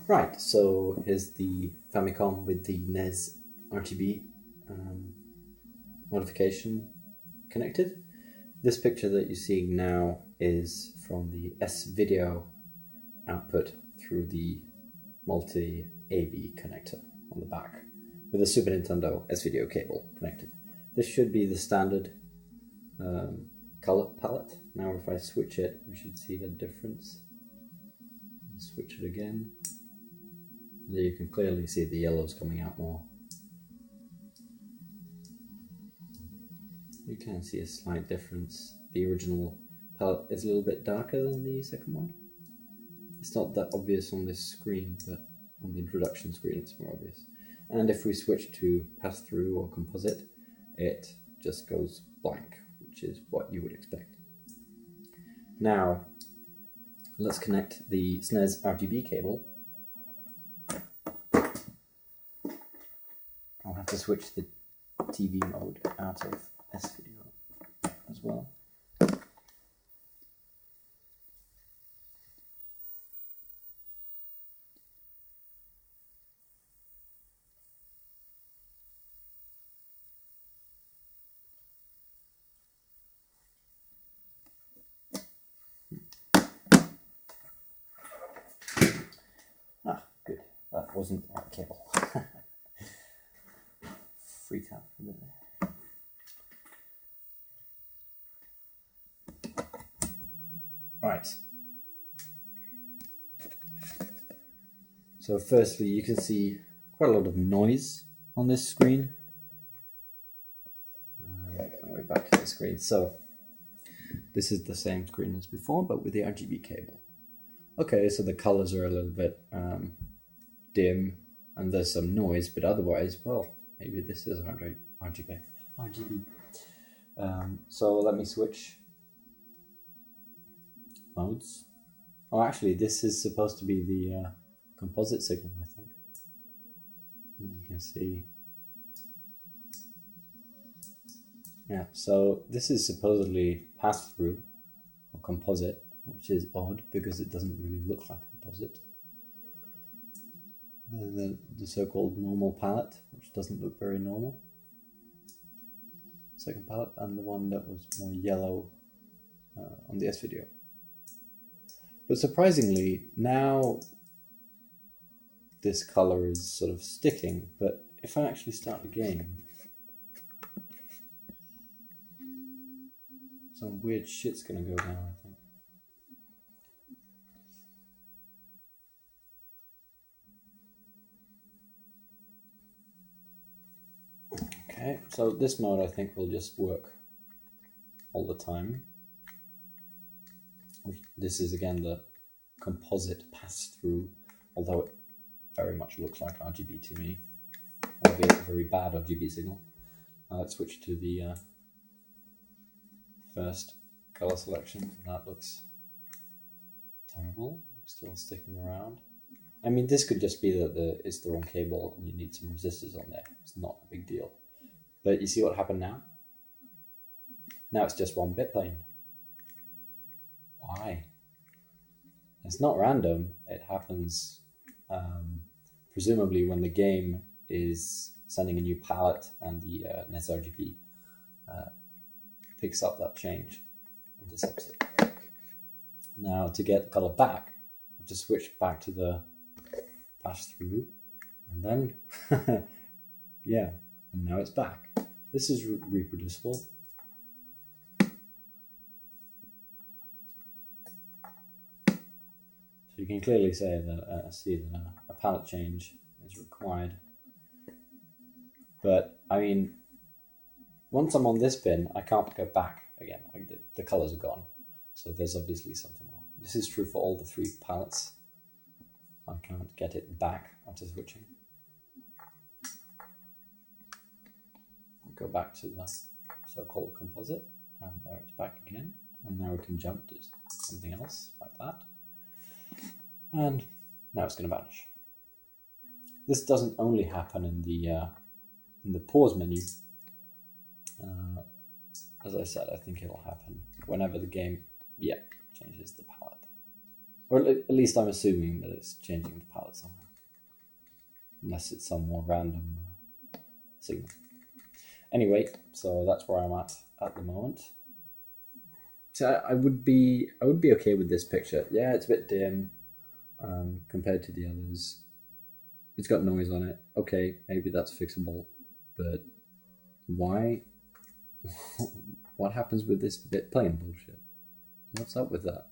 Right, so here's the Famicom with the NESRGB modification connected. This picture that you're seeing now is from the S-Video output through the multi-AV connector on the back with a Super Nintendo S-Video cable connected. This should be the standard color palette. Now if I switch it, we should see the difference. Switch it again. There you can clearly see the yellows coming out more. You can see a slight difference. The original palette is a little bit darker than the second one. It's not that obvious on this screen, but on the introduction screen it's more obvious. And if we switch to pass-through or composite, it just goes blank, which is what you would expect. Now, let's connect the SNES RGB cable. I'll have to switch the TV mode out of S-Video as well. Ah, good. That wasn't the right cable. Freaked out for a minute there. Right. So firstly, you can see quite a lot of noise on this screen. Way back to the screen. So this is the same screen as before, but with the RGB cable. Okay, so the colors are a little bit dim, and there's some noise, but otherwise, well, maybe this is RGB. So let me switch modes. Oh, actually, this is supposed to be the composite signal, I think. You can see. Yeah, so this is supposedly pass-through or composite, which is odd because it doesn't really look like composite. The so-called normal palette, which doesn't look very normal. Second palette, and the one that was more yellow on the S-Video. But surprisingly, now this color is sort of sticking, but if I actually start the game, some weird shit's gonna go down, I think. Okay, so this mode I think will just work all the time. This is again the composite pass-through, although it very much looks like RGB to me, albeit a very bad RGB signal. Let's switch to the first color selection. That looks terrible. Still sticking around. I mean, this could just be that it's the wrong cable and you need some resistors on there. It's not a big deal. But you see what happened now? Now it's just one bit plane. Why? It's not random. It happens presumably when the game is sending a new palette and the NESRGB picks up that change and intercepts it. Now to get the color back, I have to switch back to the pass-through, and then yeah, and now it's back. This is reproducible. So you can clearly say that see that a palette change is required. But I mean, once I'm on this pin, I can't go back again. The colors are gone. So there's obviously something wrong. This is true for all the three palettes. I can't get it back after switching. I'll go back to the so-called composite, and there it's back again. And now we can jump to something else like that. And now it's going to vanish. This doesn't only happen in the pause menu. As I said, I think it'll happen whenever the game, changes the palette. Or at least I'm assuming that it's changing the palette somehow. Unless it's some more random signal. Anyway, so that's where I'm at the moment. So I would be okay with this picture. Yeah, it's a bit dim compared to the others. It's got noise on it. Okay, maybe that's fixable. But why? What happens with this bit plane bullshit? What's up with that?